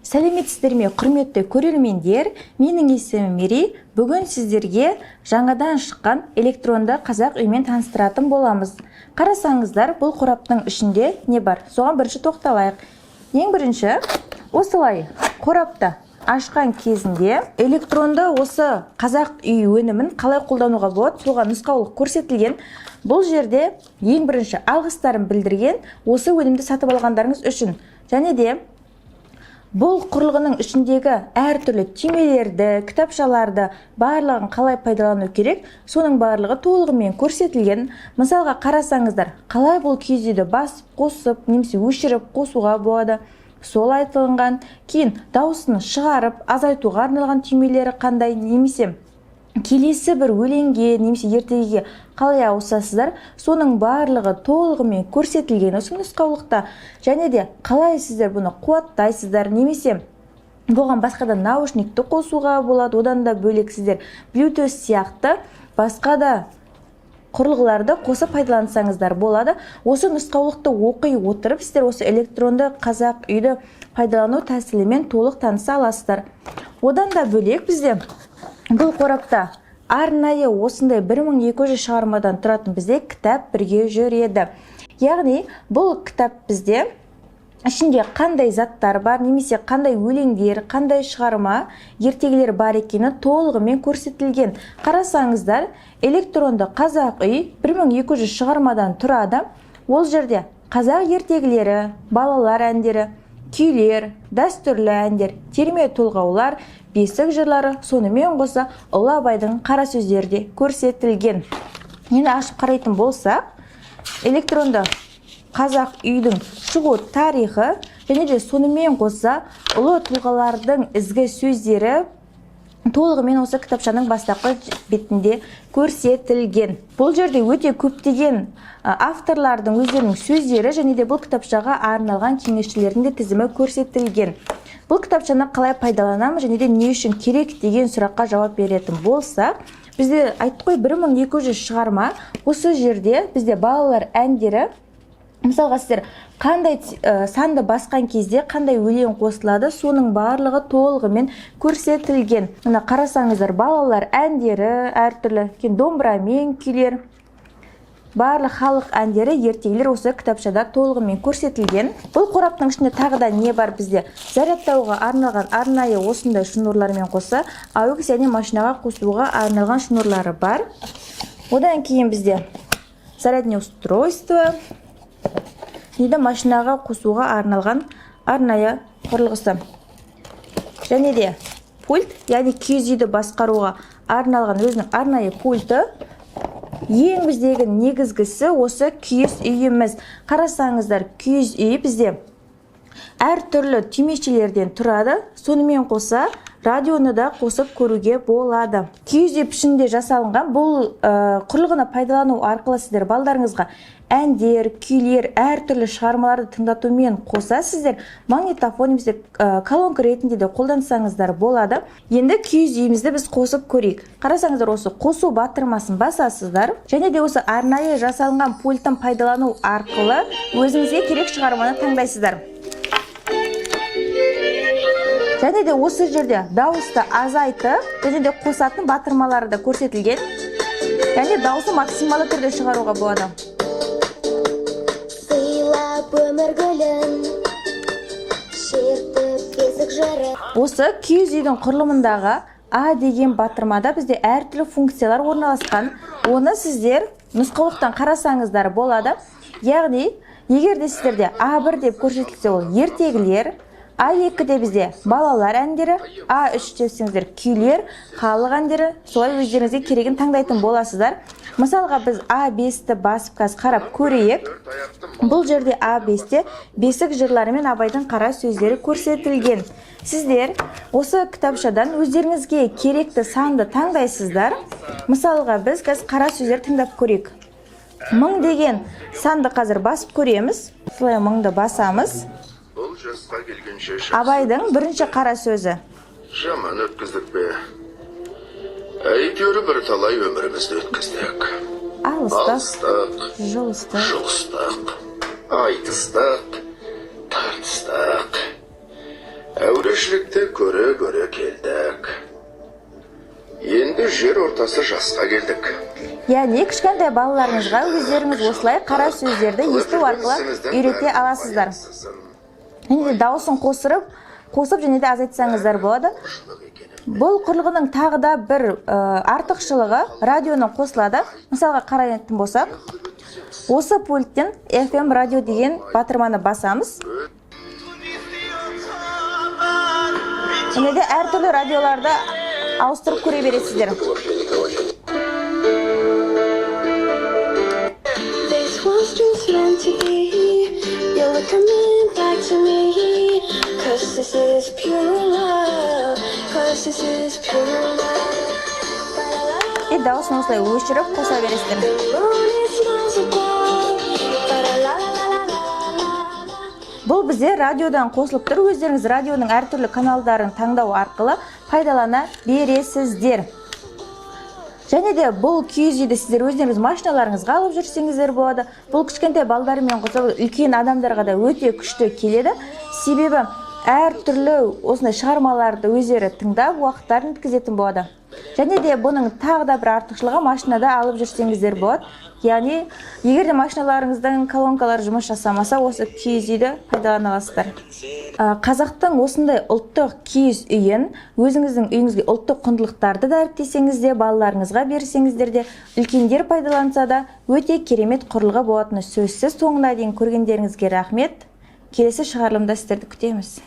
Сәлеметсіздер ме, құрметті көрермендер, менің есімім Мери. Бүгін сіздерге жаңадан шыққан электронды қазақ үймен таныстыратын боламыз. Қарасаңыздар, бұл қораптың ішінде не бар? Соған бірінші тоқталайық. Ең бірінші, осылай қорапты ашқан кезінде электронды осы қазақ үй өнімін қалай қолдануға болады, соған нұсқаулық көрсетілген. Бұл жерде ең бірінші алғыстарын білдірген осы өнімді сатып алғандарыңыз үшін. Және де бұл құрылғының ішіндегі әртүрлі түймелерді, кітапшаларды барлығын қалай пайдалану керек, соның барлығы толығымен көрсетілген. Мысалға қарасаңыздар, қалай бұл киіз үйді басып, қосып, немесе өшіріп қосуға болады, сол айтылған. Кейін дауысын шығарып, азайтуға арналған түймелері қандай, немесе келесі бір өлеңге, немесе ертегіге қалай ауысасыздар, соның барлығы толығымен көрсетілген осы нұсқаулықта. Және де қалай сіздер бұны қуаттайсыздар, немесе бұған басқа да наушникті қосуға болады, одан да бөлек сіздер Bluetooth сияқты басқа да құрылғыларды қосып пайдалансаңыздар болады. Осы нұсқаулықты оқи отырып, сіздер осы электронды қазақ үйді пайдалану тәсілімен толық таныса аласыздар. Одан да бөлек бізде бұл қорапта арнайы осындай 1200 шығармадан тұратын бізде кітап бірге жүреді. Яғни бұл кітап бізде ішінде қандай заттар бар, немесе қандай өлеңдер, қандай шығарма, ертегілер бар екені толығымен көрсетілген. Қарасаңыздар, электронды қазақ үй 1200 шығармадан тұрады. Ол жерде қазақ ертегілері, балалар әндері, күйлер, дәстүрлі әндер, терме толғаулар, бесік жырлары, сонымен қоса Ұлы Абайдың қара сөздері де көрсетілген. Енді ашып қарайтын болсақ, электронды қазақ үйдің шығу тарихы және де сонымен қоса ұлы тұлғалардың ізгі сөздері толығымен осы кітапшаның бастапқы бетінде көрсетілген. Бұл жерде өте көптеген авторлардың өздерінің сөздері және де бұл кітапшаға арналған кеңесшілердің де тізімі көрсетілген. Бұл кітапшаны қалай пайдаланамыз және де не үшін керек деген сұраққа жауап беретін болсақ, бізде айттық қой 1200 шығарма. Осы жерде бізде балалар әндері, мысалға сіздер қандай санды басқан кезде қандай өлең қосылады, соның барлығы толығымен көрсетілген. Мына қарасаңыздар, балалар әндері әртүрлі, домбырамен күйлер, барлық халық әндері, ертегілер осы кітапшада толығымен көрсетілген. Бұл қораптың ішінде тағы да не бар бізде? Зарядтауға арналған арнайы осындай шнурлармен қоса AUX және машинаға қосуға арналған шнурлары бар. Одан кейін бізде зарядное устройство, енді машинаға қосуға арналған арнайы құрылғысы. Және де пульт, яғни киіз үйді басқаруға арналған өзінің арнайы пульті. Ең біздегі негізгісі осы киіз үйіміз. Қарасаңыздар, киіз үй бізде әртүрлі түймешелерден тұрады. Сонымен қоса радионы да қосып көруге болады. Киіз үй пішінде жасалынған бұл құрылғыны пайдалану арқылы сіздер балдарыңызға әндер, күйлер, әртүрлі шығармаларды тыңдатумен қоса сіздер магнитофон немесе колонка ретінде де қолдансаңыздар болады. Енді киіз үйімізді біз қосып көрейік. Қарасаңыздар, осы қосу батырмасын басасыздар және де осы арнайы жасалынған пульттің пайдалану арқылы өзіңізге керек шығарманы таңдайсыздар. Және де осы жерде дауысты азайтып, және де қосатын батырмалары да көрсетілген. Яғни дауысы максималды түрде шығаруға болады. Осы киіз үйдің құрылымындағы А деген батырмада бізде әртүрлі функциялар орналасқан. Оны сіздер нұсқаулықтан қарасаңыздар болады. Яғни, егер де сіздерде А1 деп көрсетілсе, ол ертегілер, А2-де бізде балалар әндері, А3 десеңіздер күйлер, халық әндері, солай өздеріңізге керегін таңдайтын боласыздар. Мысалға біз А5-ті басып қарап көрейік. Бұл жерде А5-те бесік жырлары мен Абайдың қара сөздері көрсетілген. Сіздер осы кітапшадан өздеріңізге керекті санды таңдайсыздар. Мысалға біз қара сөздер тыңдап көрейік. 1000 деген санды қазір басып көреміз. Солай 1000-ды басамыз. Абайдың бірінші қара сөзі. Жаман өткіздік бе? Әйтеуір бір талай өмірімізді өткіздік. Алыстық, жұлыстық, айтыстық, тартыстық. Әурешілікті көре келдік. Енді жер ортасы жасқа келдік. Яғни кішкентай балаларыңызға өздеріңіз осылай қара сөздерді есту арқылы үйрете аласыздар. Және де дауысын қосып және де азайтсаңыздар болады. Бұл құрылғының тағы да бір артықшылығы радионың қосылады. Мысалға қарайтын болсақ, осы пульттен FM радио деген батырманы басамыз. Және де әртүрлі радиоларды ауыстырып көре бересіздер. Дауысын осылай өшіріп қоса бересіздер. Бұл бізде радиодан қосылып тұр. Өздеріңіз радионың әртүрлі каналдарын таңдау арқылы пайдалана бересіздер. Және де бұл киіз үйді сіздер өздеріңіз машиналарыңызға алып жүрсеңіздер болады. Бұл кішкентай балдармен қоса үлкен адамдарға да өте күшті келеді. Себебі әртүрлі осындай шығармаларды өздері тыңдап уақыттарын өткізетін болады. Және де бұның тағы да бір артықшылығы машинада алып жүрсеңіздер болады. Яғни, егер де машиналарыңыздың колонкалары жұмыс жасамаса, осы киіз үйді пайдалана аласыздар. Қазақтың осындай ұлттық киіз үйін өзіңіздің үйіңізге ұлттық құндылықтарды да әріптесеңіз де, балаларыңызға берсеңіздер де, үлкендер пайдаланса да өте керемет құрылғы болатыны сөзсіз. Соңына дейін көргендеріңізге рахмет. Келесі шығарылымда сіздерді күтеміз.